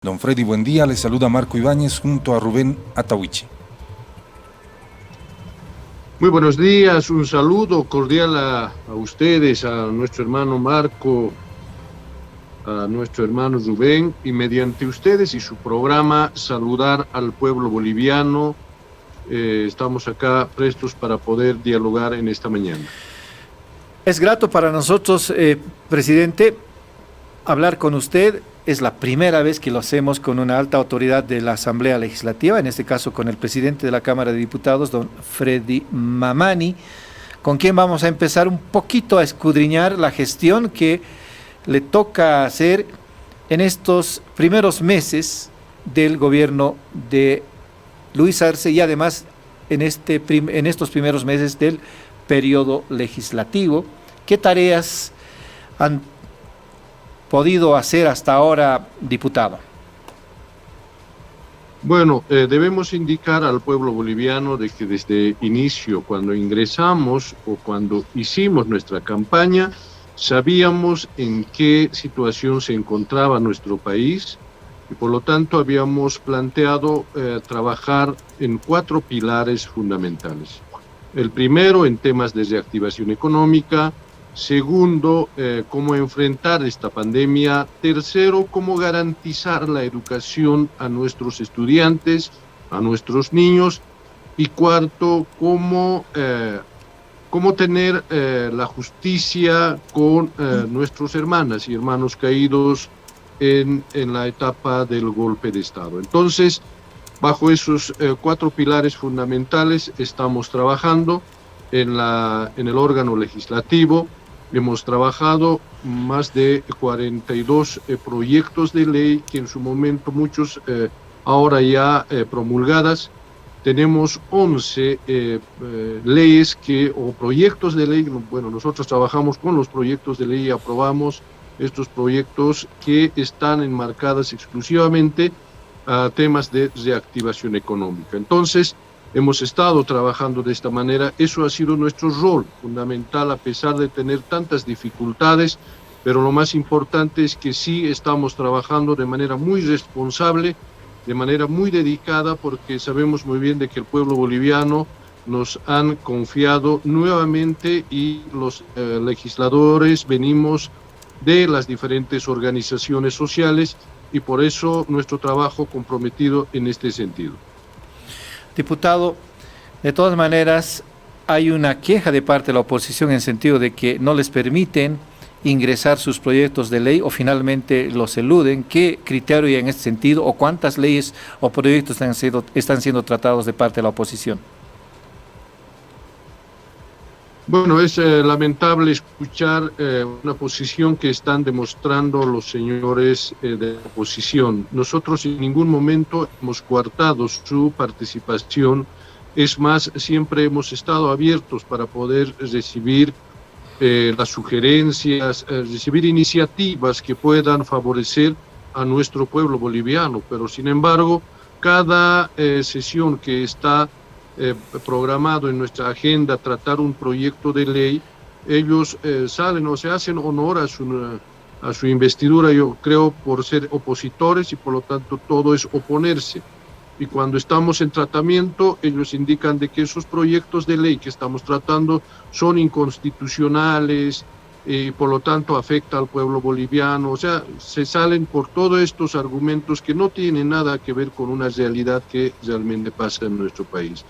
Don Freddy, buen día. Les saluda Marco Ibáñez junto a Rubén Atahuichi. Muy buenos días, un saludo cordial a ustedes, a nuestro hermano Marco, a nuestro hermano Rubén, y mediante ustedes y su programa saludar al pueblo boliviano. Estamos acá prestos para poder dialogar en esta mañana. Es grato para nosotros, presidente, hablar con usted. Es la primera vez que lo hacemos con una alta autoridad de la Asamblea Legislativa, en este caso con el presidente de la Cámara de Diputados, don Freddy Mamani, con quien vamos a empezar un poquito a escudriñar la gestión que le toca hacer en estos primeros meses del gobierno de Luis Arce y además en estos primeros meses del periodo legislativo. ¿Qué tareas han podido hacer hasta ahora, diputado? Bueno, debemos indicar al pueblo boliviano de que desde inicio, cuando ingresamos o cuando hicimos nuestra campaña, sabíamos en qué situación se encontraba nuestro país y por lo tanto habíamos planteado trabajar en 4 pilares fundamentales. El primero, en temas de reactivación económica. Segundo, cómo enfrentar esta pandemia. Tercero, cómo garantizar la educación a nuestros estudiantes, a nuestros niños. Y cuarto, cómo tener la justicia con nuestros hermanas y hermanos caídos en la etapa del golpe de Estado. Entonces, bajo esos 4 pilares fundamentales estamos trabajando en el órgano legislativo. Hemos trabajado más de 42 proyectos de ley, que en su momento muchos ahora ya promulgadas. Tenemos 11 leyes o proyectos de ley. Bueno, nosotros trabajamos con los proyectos de ley y aprobamos estos proyectos que están enmarcados exclusivamente a temas de reactivación económica. Entonces, hemos estado trabajando de esta manera. Eso ha sido nuestro rol fundamental a pesar de tener tantas dificultades, pero lo más importante es que sí estamos trabajando de manera muy responsable, de manera muy dedicada, porque sabemos muy bien de que el pueblo boliviano nos han confiado nuevamente y los legisladores venimos de las diferentes organizaciones sociales y por eso nuestro trabajo comprometido en este sentido. Diputado, de todas maneras, hay una queja de parte de la oposición en el sentido de que no les permiten ingresar sus proyectos de ley o finalmente los eluden. ¿Qué criterio hay en este sentido o cuántas leyes o proyectos están siendo tratados de parte de la oposición? Bueno, es lamentable escuchar una posición que están demostrando los señores de la oposición. Nosotros en ningún momento hemos coartado su participación. Es más, siempre hemos estado abiertos para poder recibir las sugerencias, recibir iniciativas que puedan favorecer a nuestro pueblo boliviano. Pero, sin embargo, cada sesión que está programado en nuestra agenda tratar un proyecto de ley, ellos salen o se hacen honor a su investidura, yo creo, por ser opositores y por lo tanto todo es oponerse. Y cuando estamos en tratamiento, ellos indican de que esos proyectos de ley que estamos tratando son inconstitucionales y por lo tanto afecta al pueblo boliviano. O sea, se salen por todos estos argumentos que no tienen nada que ver con una realidad que realmente pasa en nuestro país.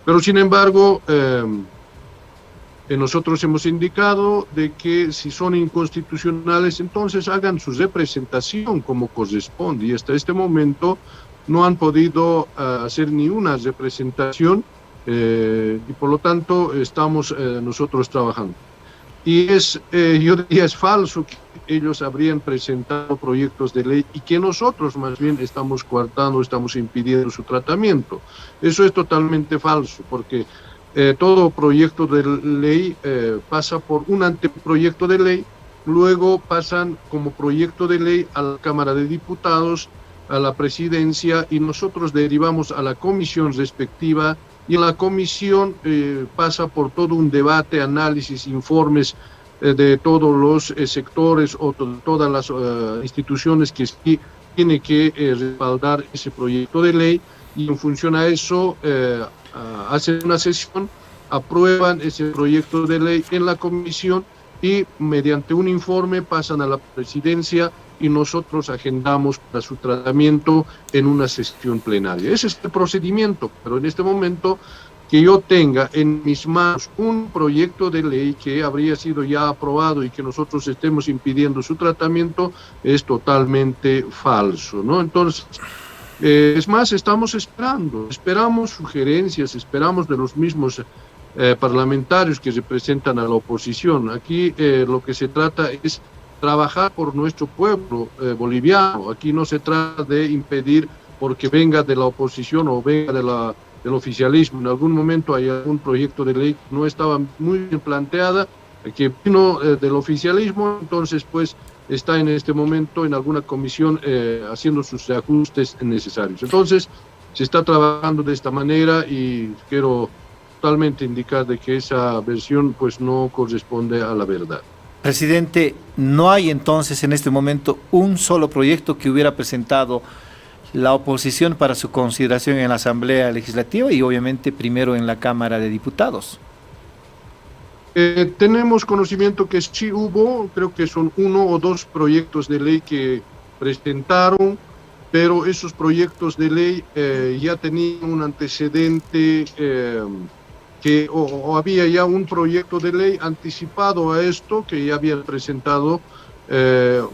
Pero sin embargo, nosotros hemos indicado de que si son inconstitucionales, entonces hagan su representación como corresponde. Y hasta este momento no han podido hacer ni una representación y por lo tanto estamos nosotros trabajando. Y yo diría, es falso que ellos habrían presentado proyectos de ley y que nosotros más bien estamos coartando, estamos impidiendo su tratamiento. Eso es totalmente falso, porque todo proyecto de ley pasa por un anteproyecto de ley, luego pasan como proyecto de ley a la Cámara de Diputados, a la presidencia y nosotros derivamos a la comisión respectiva y en la comisión pasa por todo un debate, análisis, informes de todos los sectores o todas las instituciones que sí tiene que respaldar ese proyecto de ley y en función a eso hacen una sesión, aprueban ese proyecto de ley en la comisión y mediante un informe pasan a la presidencia y nosotros agendamos para su tratamiento en una sesión plenaria. Ese es el procedimiento, pero en este momento que yo tenga en mis manos un proyecto de ley que habría sido ya aprobado y que nosotros estemos impidiendo su tratamiento es totalmente falso, ¿no? Entonces, es más, esperamos sugerencias, esperamos de los mismos parlamentarios que representan a la oposición. Aquí lo que se trata es trabajar por nuestro pueblo boliviano. Aquí no se trata de impedir porque venga de la oposición o venga del oficialismo. En algún momento hay algún proyecto de ley que no estaba muy bien planteada, que vino del oficialismo, entonces pues está en este momento en alguna comisión haciendo sus ajustes necesarios. Entonces se está trabajando de esta manera y quiero totalmente indicar de que esa versión pues no corresponde a la verdad. Presidente, ¿no hay entonces en este momento un solo proyecto que hubiera presentado la oposición para su consideración en la Asamblea Legislativa y obviamente primero en la Cámara de Diputados? Tenemos conocimiento que sí hubo, creo que son 1 o 2 proyectos de ley que presentaron, pero esos proyectos de ley ya tenían un antecedente o había ya un proyecto de ley anticipado a esto que ya habían presentado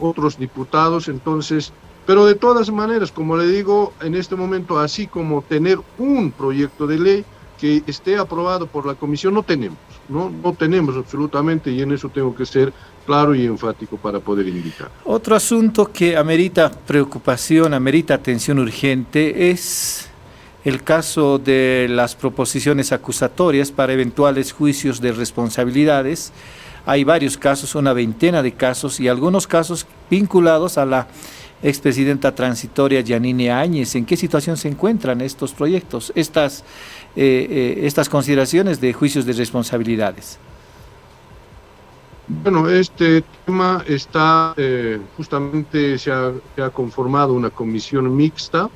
otros diputados, entonces, pero de todas maneras, como le digo, en este momento, así como tener un proyecto de ley que esté aprobado por la comisión, no tenemos absolutamente, y en eso tengo que ser claro y enfático para poder indicar. Otro asunto que amerita preocupación, amerita atención urgente, es el caso de las proposiciones acusatorias para eventuales juicios de responsabilidades. Hay varios casos, una veintena de casos, y algunos casos vinculados a la expresidenta transitoria Yanine Áñez. ¿En qué situación se encuentran estos proyectos, estas consideraciones de juicios de responsabilidades? Bueno, este tema está, justamente se ha conformado una comisión mixta.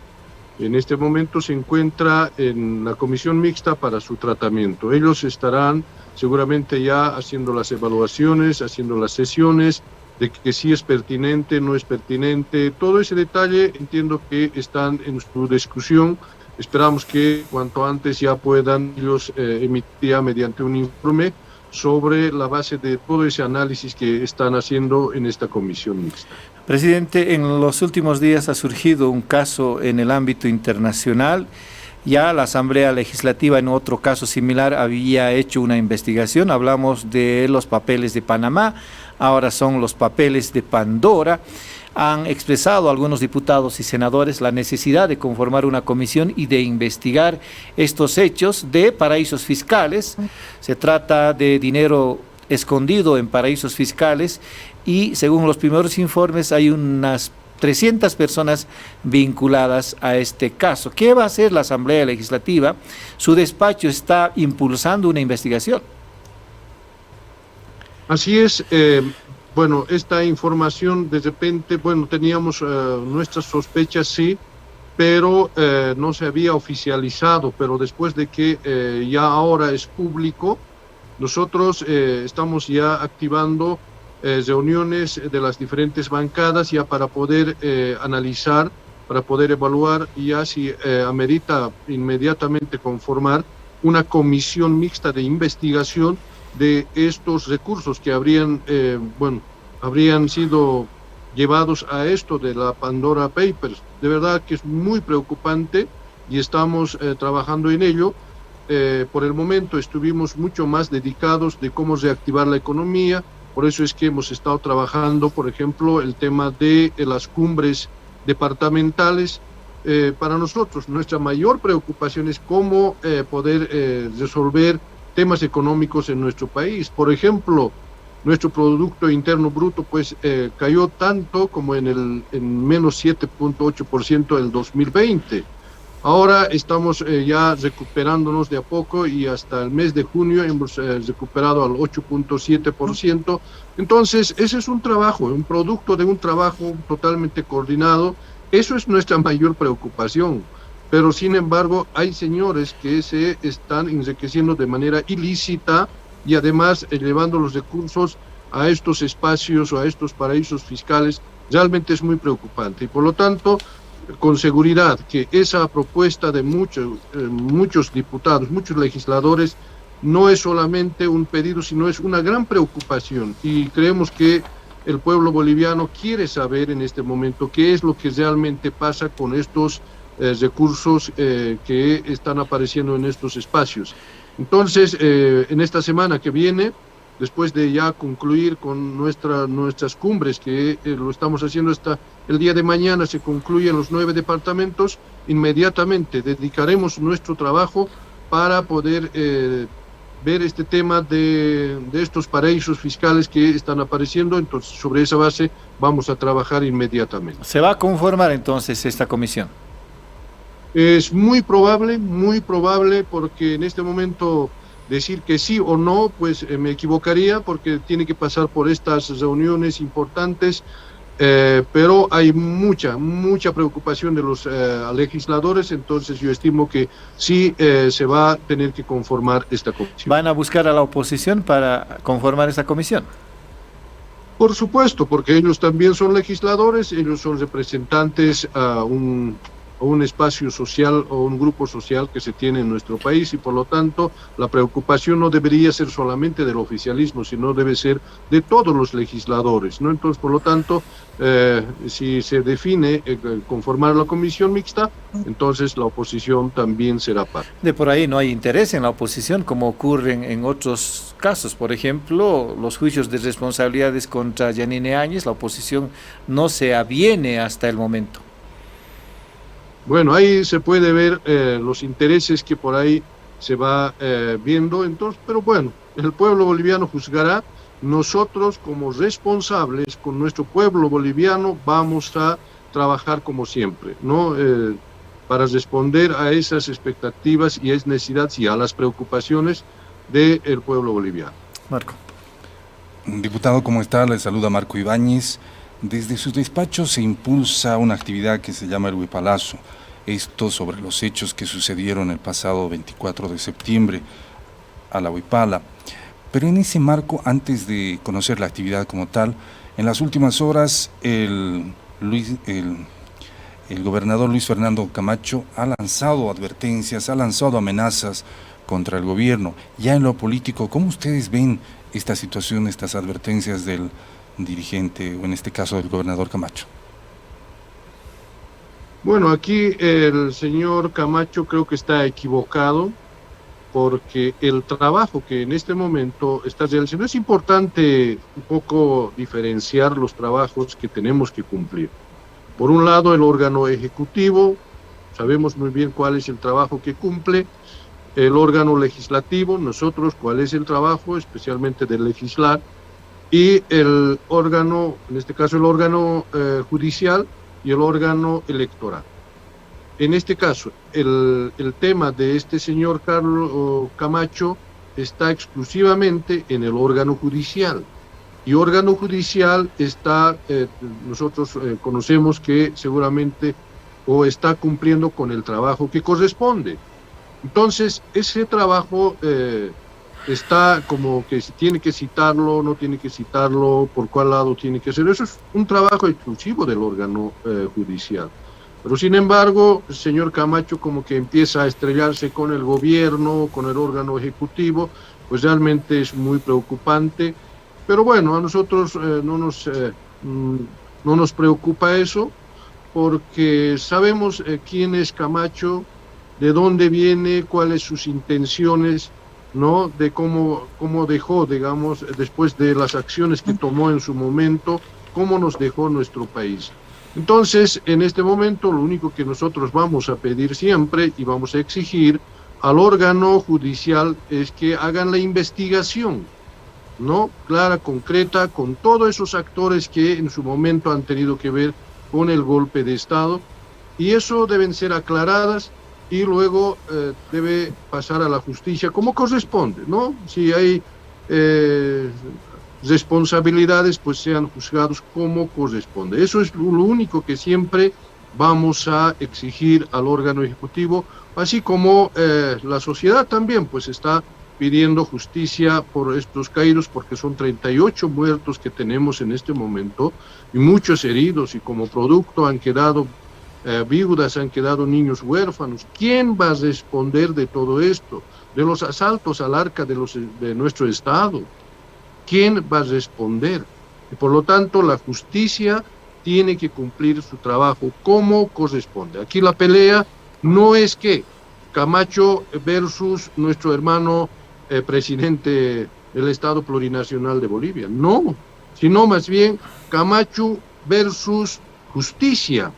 En este momento se encuentra en la comisión mixta para su tratamiento. Ellos estarán seguramente ya haciendo las evaluaciones, haciendo las sesiones, de que sí es pertinente, no es pertinente. Todo ese detalle entiendo que están en su discusión. Esperamos que cuanto antes ya puedan ellos emitir mediante un informe sobre la base de todo ese análisis que están haciendo en esta comisión mixta. Presidente, en los últimos días ha surgido un caso en el ámbito internacional. Ya la Asamblea Legislativa en otro caso similar había hecho una investigación. Hablamos de los papeles de Panamá, ahora son los papeles de Pandora. Han expresado algunos diputados y senadores la necesidad de conformar una comisión y de investigar estos hechos de paraísos fiscales. Se trata de dinero escondido en paraísos fiscales y según los primeros informes hay unas 300 personas vinculadas a este caso. ¿Qué va a hacer la Asamblea Legislativa? Su despacho está impulsando una investigación. Así es. Bueno, esta información de repente, bueno, teníamos nuestras sospechas, sí, pero no se había oficializado, pero después de que ya ahora es público, nosotros estamos ya activando reuniones de las diferentes bancadas ya para poder analizar, para poder evaluar y ya si amerita inmediatamente conformar una comisión mixta de investigación de estos recursos que habrían sido llevados a esto de la Pandora Papers. De verdad que es muy preocupante y estamos trabajando en ello. Por el momento estuvimos mucho más dedicados de cómo reactivar la economía, por eso es que hemos estado trabajando, por ejemplo, el tema de las cumbres departamentales. Para nosotros, nuestra mayor preocupación es cómo poder resolver temas económicos en nuestro país. Por ejemplo, nuestro Producto Interno Bruto pues cayó tanto como en menos 7.8% del 2020. Ahora estamos ya recuperándonos de a poco y hasta el mes de junio hemos recuperado al 8.7%. Entonces, ese es un trabajo, un producto de un trabajo totalmente coordinado Eso es nuestra mayor preocupación. Pero sin embargo, hay señores que se están enriqueciendo de manera ilícita y además llevando los recursos a estos espacios o a estos paraísos fiscales. Realmente es muy preocupante y por lo tanto, con seguridad que esa propuesta de muchos diputados, muchos legisladores, no es solamente un pedido, sino es una gran preocupación y creemos que el pueblo boliviano quiere saber en este momento qué es lo que realmente pasa con estos recursos que están apareciendo en estos espacios. Entonces, en esta semana que viene, después de ya concluir con nuestras cumbres, que lo estamos haciendo el día de mañana, se concluyen los 9 departamentos, inmediatamente dedicaremos nuestro trabajo para poder ver este tema de estos paraísos fiscales que están apareciendo. Entonces, sobre esa base vamos a trabajar inmediatamente. ¿Se va a conformar entonces esta comisión? Es muy probable, porque en este momento decir que sí o no, pues me equivocaría, porque tiene que pasar por estas reuniones importantes, pero hay mucha preocupación de los legisladores, entonces yo estimo que sí se va a tener que conformar esta comisión. ¿Van a buscar a la oposición para conformar esta comisión? Por supuesto, porque ellos también son legisladores, ellos son representantes a un espacio social o un grupo social que se tiene en nuestro país y por lo tanto la preocupación no debería ser solamente del oficialismo, sino debe ser de todos los legisladores, ¿no? Entonces, por lo tanto, si se define conformar la comisión mixta, entonces la oposición también será parte. De por ahí no hay interés en la oposición, como ocurre en otros casos. Por ejemplo, los juicios de responsabilidades contra Yanine Áñez, la oposición no se aviene hasta el momento. Bueno, ahí se puede ver los intereses que por ahí se va viendo, entonces, pero bueno, el pueblo boliviano juzgará. Nosotros como responsables con nuestro pueblo boliviano vamos a trabajar como siempre, ¿no? Para responder a esas expectativas y a esas necesidades y a las preocupaciones del pueblo boliviano. Marco. Diputado, ¿cómo está? Le saluda Marco Ibáñez. Desde sus despachos se impulsa una actividad que se llama el Huipalazo. Esto sobre los hechos que sucedieron el pasado 24 de septiembre a la Huipala. Pero en ese marco, antes de conocer la actividad como tal, en las últimas horas el gobernador Luis Fernando Camacho ha lanzado advertencias, ha lanzado amenazas contra el gobierno. Ya en lo político, ¿cómo ustedes ven esta situación, estas advertencias del dirigente, o en este caso del gobernador Camacho? Bueno, aquí el señor Camacho creo que está equivocado, porque el trabajo que en este momento está realizando, es importante un poco diferenciar los trabajos que tenemos que cumplir. Por un lado, el órgano ejecutivo, sabemos muy bien cuál es el trabajo que cumple. El órgano legislativo, nosotros cuál es el trabajo, especialmente de legislar. Y el órgano, en este caso el órgano judicial y el órgano electoral. En este caso, el tema de este señor Carlos Camacho está exclusivamente en el órgano judicial. Y órgano judicial está, nosotros conocemos que seguramente o está cumpliendo con el trabajo que corresponde. Entonces, ese trabajo está como que si tiene que citarlo, no tiene que citarlo, por cuál lado tiene que hacer. Eso es un trabajo exclusivo del órgano judicial. Pero sin embargo, el señor Camacho como que empieza a estrellarse con el gobierno, con el órgano ejecutivo, pues realmente es muy preocupante. Pero bueno, a nosotros no nos preocupa eso, porque sabemos quién es Camacho, de dónde viene, cuáles sus intenciones, ¿no? De cómo dejó, digamos, después de las acciones que tomó en su momento, cómo nos dejó nuestro país. Entonces, en este momento, lo único que nosotros vamos a pedir siempre y vamos a exigir al órgano judicial es que hagan la investigación, ¿no? Clara, concreta, con todos esos actores que en su momento han tenido que ver con el golpe de Estado, y eso deben ser aclaradas y luego debe pasar a la justicia como corresponde, ¿no? Si hay responsabilidades, pues sean juzgados como corresponde. Eso es lo único que siempre vamos a exigir al órgano ejecutivo, así como la sociedad también, pues está pidiendo justicia por estos caídos, porque son 38 muertos que tenemos en este momento y muchos heridos, y como producto han quedado viudas, han quedado niños huérfanos. ¿Quién va a responder de todo esto? De los asaltos al arca de nuestro Estado. ¿Quién va a responder? Y por lo tanto, la justicia tiene que cumplir su trabajo como corresponde. Aquí la pelea no es que Camacho versus nuestro hermano presidente del Estado Plurinacional de Bolivia, no, sino más bien Camacho versus justicia,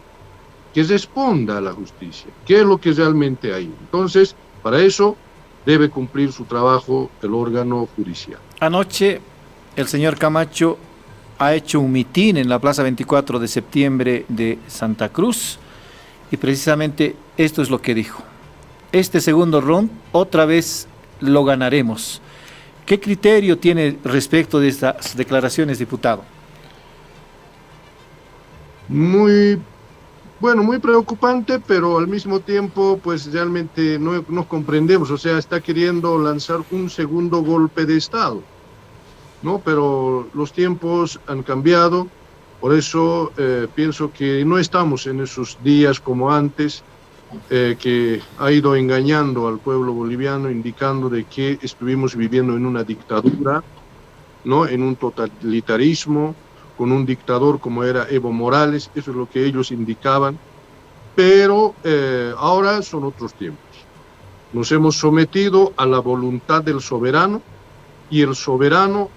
que responda a la justicia, qué es lo que realmente hay. Entonces, para eso debe cumplir su trabajo el órgano judicial. Anoche el señor Camacho ha hecho un mitin en la Plaza 24 de septiembre de Santa Cruz y precisamente esto es lo que dijo. Este segundo round otra vez lo ganaremos. ¿Qué criterio tiene respecto de estas declaraciones, diputado? Muy preocupante, pero al mismo tiempo, pues realmente no comprendemos. O sea, está queriendo lanzar un segundo golpe de Estado, ¿no? Pero los tiempos han cambiado, por eso pienso que no estamos en esos días como antes, que ha ido engañando al pueblo boliviano, indicando de que estuvimos viviendo en una dictadura, ¿no? En un totalitarismo, con un dictador como era Evo Morales. Eso es lo que ellos indicaban, pero ahora son otros tiempos. Nos hemos sometido a la voluntad del soberano, y el soberano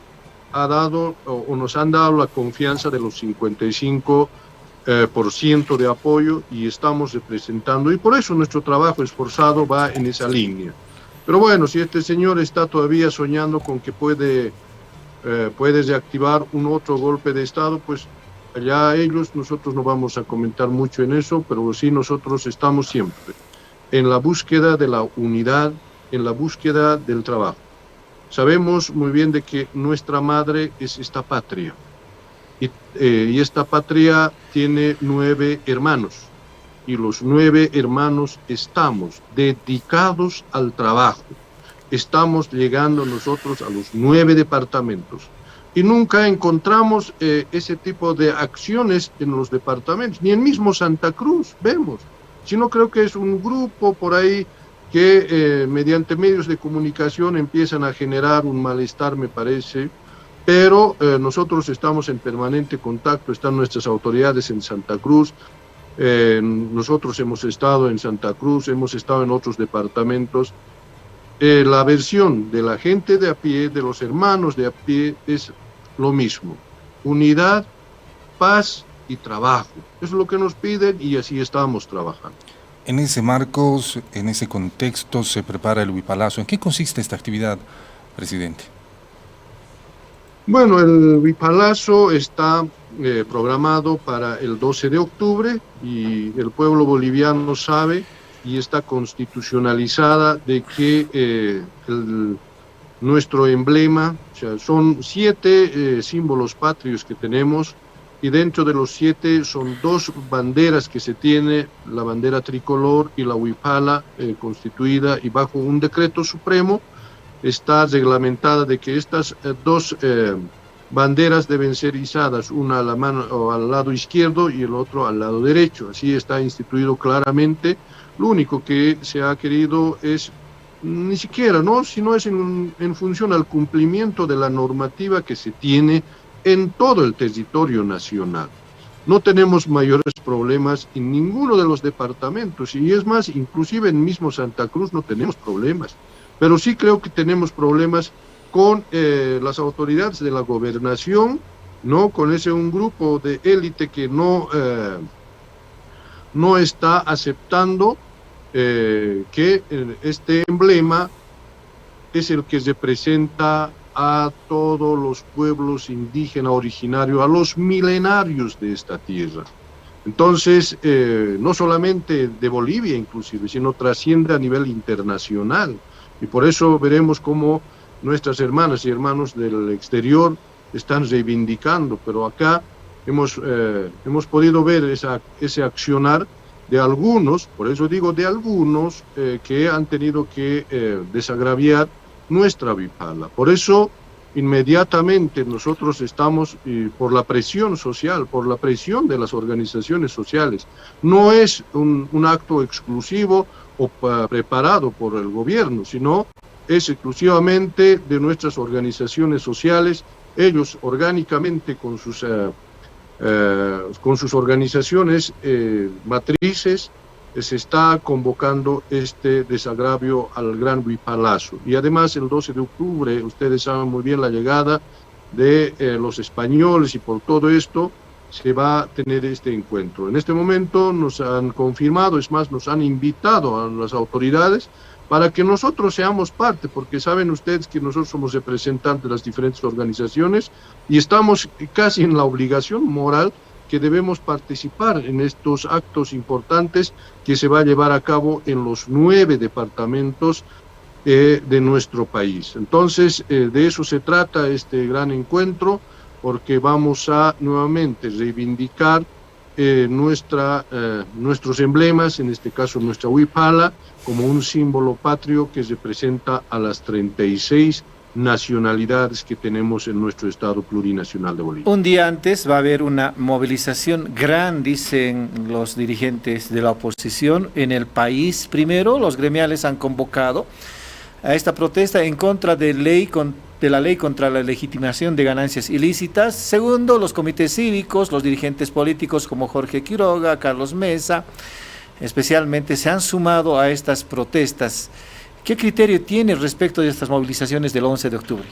ha dado o nos han dado la confianza de los 55% de apoyo, y estamos representando, y por eso nuestro trabajo esforzado va en esa línea. Pero bueno, si este señor está todavía soñando con que puede reactivar un otro golpe de Estado, pues allá ellos, nosotros no vamos a comentar mucho en eso, pero sí nosotros estamos siempre en la búsqueda de la unidad, en la búsqueda del trabajo. Sabemos muy bien de que nuestra madre es esta patria, y esta patria tiene 9 hermanos, y los 9 hermanos estamos dedicados al trabajo. Estamos llegando nosotros a los 9 departamentos y nunca encontramos ese tipo de acciones en los departamentos, ni en mismo Santa Cruz vemos, sino creo que es un grupo por ahí que mediante medios de comunicación empiezan a generar un malestar, me parece, pero nosotros estamos en permanente contacto, están nuestras autoridades en Santa Cruz, nosotros hemos estado en Santa Cruz, hemos estado en otros departamentos. La versión de la gente de a pie, de los hermanos de a pie, es lo mismo: unidad, paz y trabajo. Eso es lo que nos piden, y así estamos trabajando. En ese marco, en ese contexto, se prepara el Huipalazo. ¿En qué consiste esta actividad, presidente? Bueno, el Huipalazo está programado para el 12 de octubre, y el pueblo boliviano sabe y está constitucionalizada de que nuestro emblema, o sea, son 7 símbolos patrios que tenemos, y dentro de los 7 son 2 banderas que se tiene, la bandera tricolor y la huipala, constituida, y bajo un decreto supremo está reglamentada de que estas 2 banderas deben ser izadas, una a la mano o al lado izquierdo y el otro al lado derecho. Así está instituido claramente. Lo único que se ha querido es, ni siquiera, ¿no?, sino es en función al cumplimiento de la normativa que se tiene en todo el territorio nacional. No tenemos mayores problemas en ninguno de los departamentos, y es más, inclusive en mismo Santa Cruz no tenemos problemas, pero sí creo que tenemos problemas con las autoridades de la gobernación, ¿no?, con un grupo de élite que no está aceptando que este emblema es el que representa a todos los pueblos indígenas originarios, a los milenarios de esta tierra. Entonces, no solamente de Bolivia inclusive, sino trasciende a nivel internacional, y por eso veremos cómo nuestras hermanas y hermanos del exterior están reivindicando, pero acá hemos podido ver ese accionar de algunos, por eso digo de algunos, que han tenido que desagraviar nuestra Huipala. Por eso, inmediatamente nosotros estamos, por la presión social, por la presión de las organizaciones sociales, no es un acto exclusivo o preparado por el gobierno, sino es exclusivamente de nuestras organizaciones sociales, ellos orgánicamente con sus organizaciones matrices, se está convocando este desagravio al Gran Huipalazo. Y además el 12 de octubre, ustedes saben muy bien la llegada de los españoles, y por todo esto se va a tener este encuentro. En este momento nos han confirmado, es más, nos han invitado a las autoridades para que nosotros seamos parte, porque saben ustedes que nosotros somos representantes de las diferentes organizaciones y estamos casi en la obligación moral que debemos participar en estos actos importantes que se va a llevar a cabo en los 9 departamentos de nuestro país. Entonces, de eso se trata este gran encuentro, porque vamos a nuevamente reivindicar nuestros emblemas, en este caso nuestra Huipala, como un símbolo patrio que representa a las 36 nacionalidades que tenemos en nuestro Estado plurinacional de Bolivia. Un día antes va a haber una movilización gran, dicen los dirigentes de la oposición en el país. Primero, los gremiales han convocado a esta protesta en contra de la ley contra la legitimación de ganancias ilícitas. Segundo, los comités cívicos, los dirigentes políticos como Jorge Quiroga, Carlos Mesa, especialmente se han sumado a estas protestas. ¿Qué criterio tiene respecto de estas movilizaciones del 11 de octubre?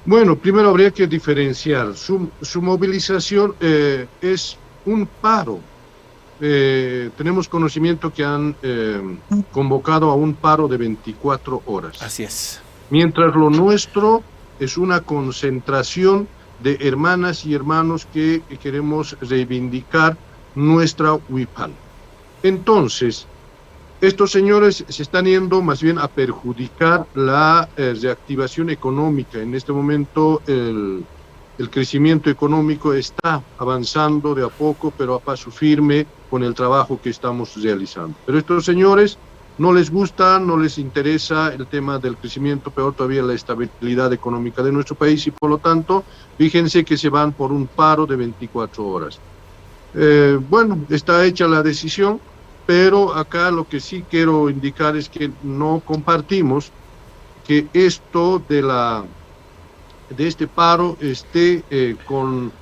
Bueno, primero habría que diferenciar. Su movilización es un paro. Tenemos conocimiento que han convocado a un paro de 24 horas. Así es. Mientras lo nuestro es una concentración de hermanas y hermanos que queremos reivindicar nuestra Huipala. Entonces, estos señores se están yendo más bien a perjudicar la reactivación económica. En este momento el crecimiento económico está avanzando de a poco, pero a paso firme con el trabajo que estamos realizando. Pero estos señores no les gusta, no les interesa el tema del crecimiento, peor todavía la estabilidad económica de nuestro país, y por lo tanto, fíjense que se van por un paro de 24 horas. Bueno, está hecha la decisión, pero acá lo que sí quiero indicar es que no compartimos que esto de este paro esté con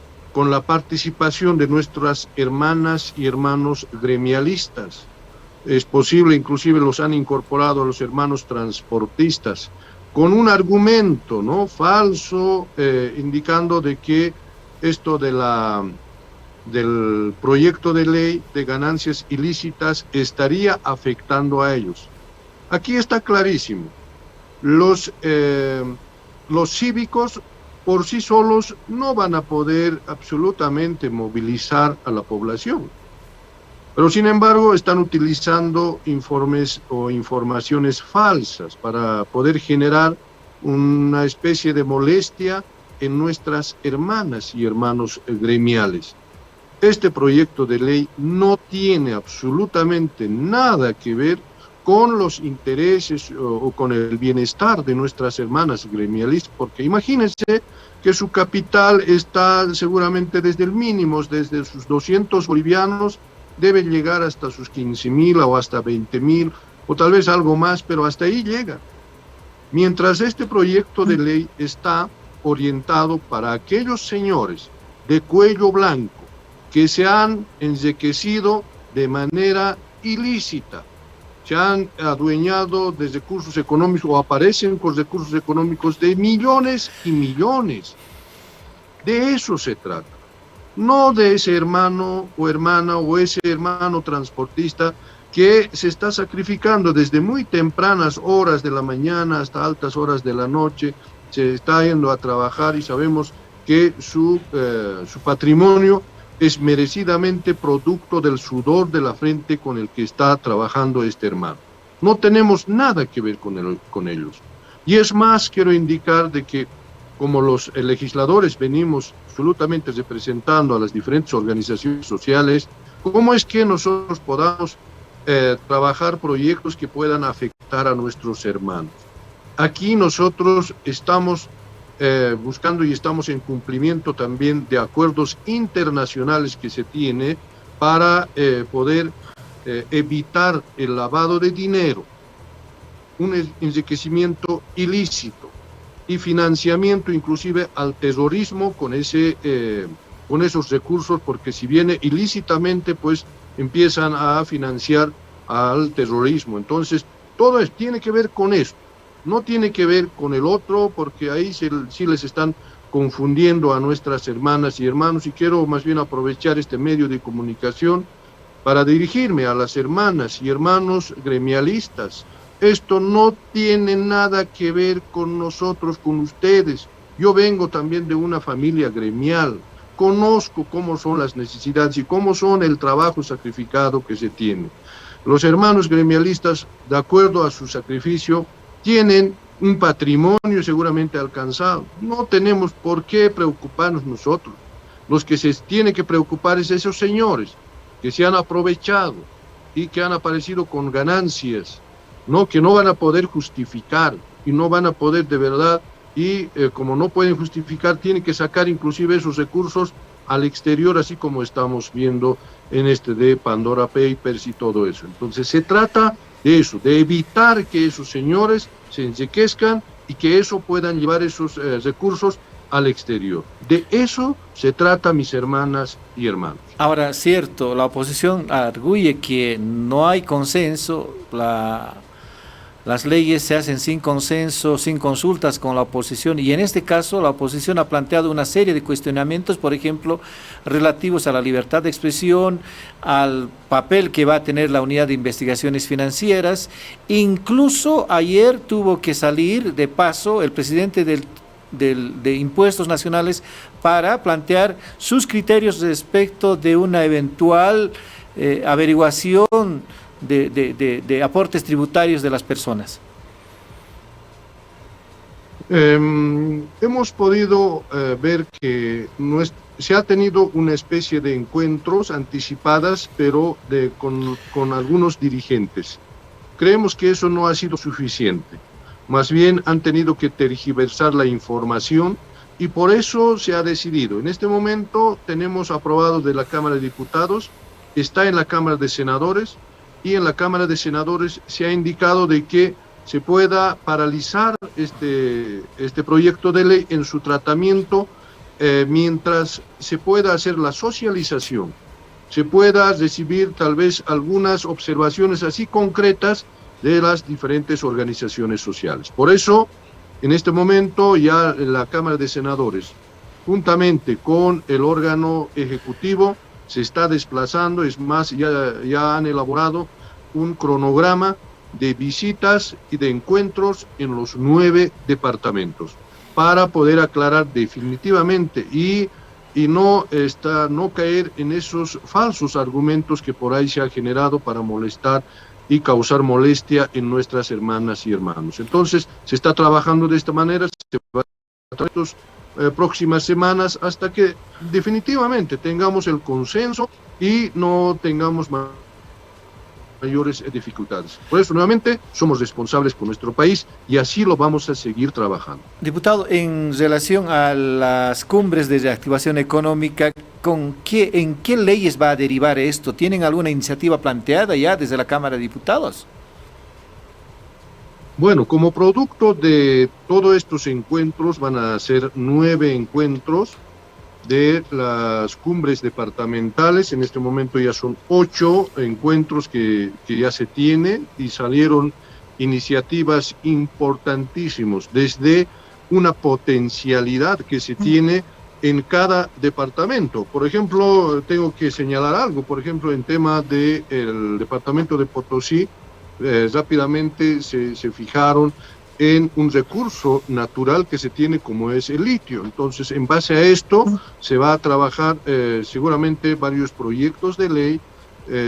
la participación de nuestras hermanas y hermanos gremialistas. Es posible, inclusive los han incorporado a los hermanos transportistas, con un argumento, ¿no?, falso, indicando de que esto del proyecto de ley de ganancias ilícitas estaría afectando a ellos. Aquí está clarísimo. Los cívicos por sí solos no van a poder absolutamente movilizar a la población, pero sin embargo están utilizando informes o informaciones falsas para poder generar una especie de molestia en nuestras hermanas y hermanos gremiales. Este proyecto de ley no tiene absolutamente nada que ver con los intereses o con el bienestar de nuestras hermanas gremialistas, porque imagínense que su capital está seguramente desde el mínimo, desde sus 200 bolivianos, debe llegar hasta sus 15.000 o hasta 20.000, o tal vez algo más, pero hasta ahí llega. Mientras este proyecto de ley está orientado para aquellos señores de cuello blanco que se han enriquecido de manera ilícita, se han adueñado de recursos económicos o aparecen con recursos económicos de millones y millones. De eso se trata. No de ese hermano o hermana o ese hermano transportista que se está sacrificando desde muy tempranas horas de la mañana hasta altas horas de la noche, se está yendo a trabajar y sabemos que su patrimonio es merecidamente producto del sudor de la frente con el que está trabajando este hermano. No tenemos nada que ver con ellos. Y es más, quiero indicar de que como los legisladores venimos absolutamente representando a las diferentes organizaciones sociales, cómo es que nosotros podamos trabajar proyectos que puedan afectar a nuestros hermanos. Aquí nosotros estamos buscando y estamos en cumplimiento también de acuerdos internacionales que se tiene para poder evitar el lavado de dinero, un enriquecimiento ilícito y financiamiento inclusive al terrorismo con esos recursos, porque si viene ilícitamente, pues empiezan a financiar al terrorismo. Entonces, todo tiene que ver con eso, no tiene que ver con el otro, porque ahí sí les están confundiendo a nuestras hermanas y hermanos, y quiero más bien aprovechar este medio de comunicación para dirigirme a las hermanas y hermanos gremialistas. Esto no tiene nada que ver con nosotros, con ustedes. Yo vengo también de una familia gremial, conozco cómo son las necesidades y cómo son el trabajo sacrificado que se tiene. Los hermanos gremialistas, de acuerdo a su sacrificio, tienen un patrimonio seguramente alcanzado. No tenemos por qué preocuparnos nosotros. Los que se tienen que preocupar es esos señores que se han aprovechado y que han aparecido con ganancias, ¿no? Que no van a poder justificar y no van a poder de verdad, y como no pueden justificar, tienen que sacar inclusive esos recursos al exterior, así como estamos viendo en de Pandora Papers y todo eso. Entonces se trata de eso, de evitar que esos señores se enriquezcan y que eso puedan llevar esos recursos al exterior. De eso se trata, mis hermanas y hermanos. Ahora, cierto, la oposición arguye que no hay consenso, las leyes se hacen sin consenso, sin consultas con la oposición, y en este caso la oposición ha planteado una serie de cuestionamientos, por ejemplo, relativos a la libertad de expresión, al papel que va a tener la Unidad de Investigaciones Financieras. Incluso ayer tuvo que salir de paso el presidente de Impuestos Nacionales para plantear sus criterios respecto de una eventual averiguación de aportes tributarios de las personas. Hemos podido ver que se ha tenido una especie de encuentros anticipadas, pero con algunos dirigentes. Creemos que eso no ha sido suficiente. Más bien han tenido que tergiversar la información y por eso se ha decidido. En este momento tenemos aprobado de la Cámara de Diputados, está en la Cámara de Senadores, y en la Cámara de Senadores se ha indicado de que se pueda paralizar este proyecto de ley en su tratamiento mientras se pueda hacer la socialización, se pueda recibir tal vez algunas observaciones así concretas de las diferentes organizaciones sociales. Por eso, en este momento ya la Cámara de Senadores, juntamente con el órgano ejecutivo, se está desplazando, es más, ya han elaborado un cronograma de visitas y de encuentros en los 9 departamentos para poder aclarar definitivamente y no caer en esos falsos argumentos que por ahí se han generado para molestar y causar molestia en nuestras hermanas y hermanos. Entonces, se está trabajando de esta manera, se va a tratar próximas semanas hasta que definitivamente tengamos el consenso y no tengamos mayores dificultades. Por eso, nuevamente, somos responsables con nuestro país y así lo vamos a seguir trabajando. Diputado, en relación a las cumbres de reactivación económica, ¿en qué leyes va a derivar esto? ¿Tienen alguna iniciativa planteada ya desde la Cámara de Diputados? Bueno, como producto de todos estos encuentros, van a ser 9 encuentros de las cumbres departamentales. En este momento ya son 8 encuentros que ya se tienen y salieron iniciativas importantísimas desde una potencialidad que se tiene en cada departamento. Por ejemplo, tengo que señalar algo, por ejemplo, en tema del departamento de Potosí, rápidamente se fijaron en un recurso natural que se tiene como es el litio. Entonces, en base a esto, se va a trabajar seguramente varios proyectos de ley,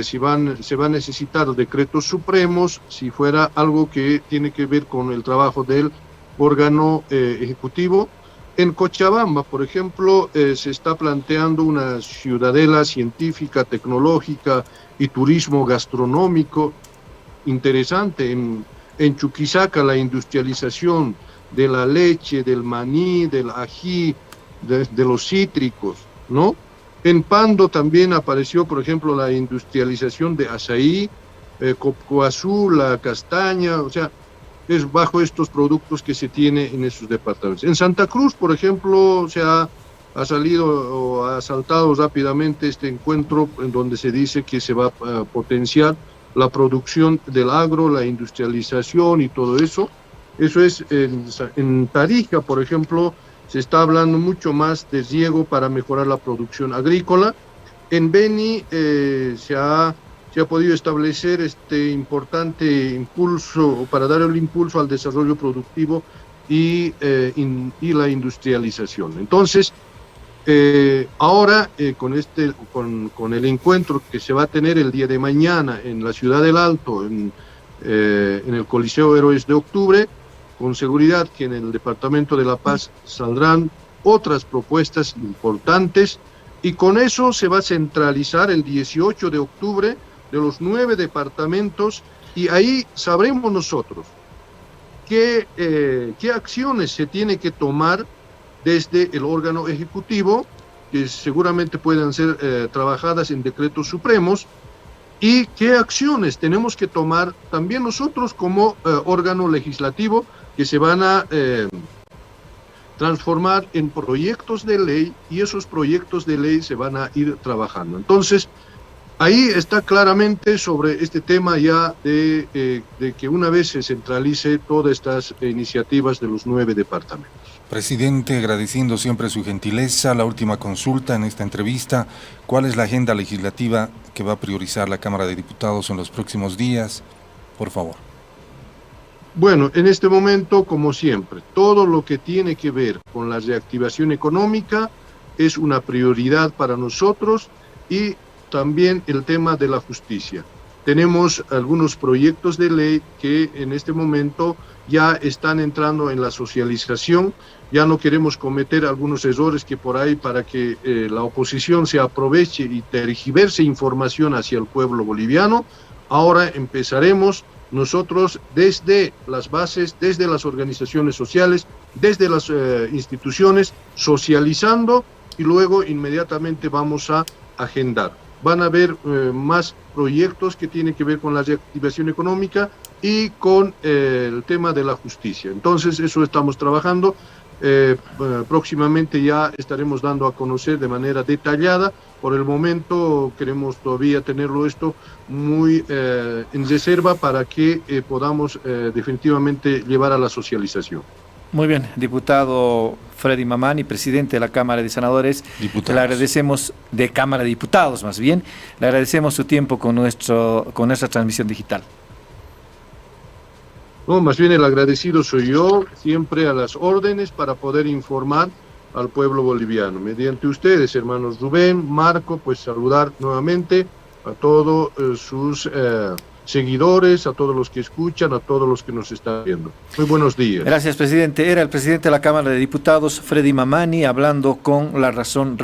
se va a necesitar decretos supremos, si fuera algo que tiene que ver con el trabajo del órgano ejecutivo, En Cochabamba, por ejemplo, se está planteando una ciudadela científica, tecnológica y turismo gastronómico interesante. En Chuquisaca, la industrialización de la leche, del maní, del ají, de los cítricos, ¿no? En Pando también apareció, por ejemplo, la industrialización de azaí, Copcoazú, la castaña, o sea, es bajo estos productos que se tiene en esos departamentos. En Santa Cruz, por ejemplo, ha salido o ha saltado rápidamente este encuentro en donde se dice que se va a potenciar la producción del agro, la industrialización y todo eso. Eso es en Tarija, por ejemplo, se está hablando mucho más de riego para mejorar la producción agrícola. En Beni se ha podido establecer este importante impulso para dar el impulso al desarrollo productivo y la industrialización. Entonces, ahora con el encuentro que se va a tener el día de mañana en la Ciudad del Alto, en el Coliseo Héroes de Octubre, con seguridad que en el Departamento de La Paz saldrán otras propuestas importantes y con eso se va a centralizar el 18 de octubre de los 9 departamentos y ahí sabremos nosotros qué acciones se tiene que tomar desde el órgano ejecutivo, que seguramente puedan ser trabajadas en decretos supremos, y qué acciones tenemos que tomar también nosotros como órgano legislativo, que se van a transformar en proyectos de ley, y esos proyectos de ley se van a ir trabajando. Entonces, ahí está claramente sobre este tema ya de que una vez se centralice todas estas iniciativas de los 9 departamentos. Presidente, agradeciendo siempre su gentileza, la última consulta en esta entrevista, ¿cuál es la agenda legislativa que va a priorizar la Cámara de Diputados en los próximos días? Por favor. Bueno, en este momento, como siempre, todo lo que tiene que ver con la reactivación económica es una prioridad para nosotros y también el tema de la justicia. Tenemos algunos proyectos de ley que en este momento ya están entrando en la socialización. Ya no queremos cometer algunos errores que por ahí para que la oposición se aproveche y tergiverse información hacia el pueblo boliviano. Ahora empezaremos nosotros desde las bases, desde las organizaciones sociales, desde las instituciones, socializando y luego inmediatamente vamos a agendar. Van a haber más proyectos que tienen que ver con la reactivación económica y con el tema de la justicia. Entonces, eso estamos trabajando. Próximamente ya estaremos dando a conocer de manera detallada. Por el momento queremos todavía tenerlo esto muy en reserva para que podamos definitivamente llevar a la socialización. Muy bien, diputado Freddy Mamani, presidente de la Cámara de Senadores. Diputados. Le agradecemos, de Cámara de Diputados más bien, le agradecemos su tiempo con nuestra transmisión digital. No, más bien el agradecido soy yo, siempre a las órdenes para poder informar al pueblo boliviano. Mediante ustedes, hermanos Rubén, Marco, pues saludar nuevamente a todos sus seguidores, a todos los que escuchan, a todos los que nos están viendo. Muy buenos días. Gracias, presidente. Era el presidente de la Cámara de Diputados, Freddy Mamani, hablando con La Razón.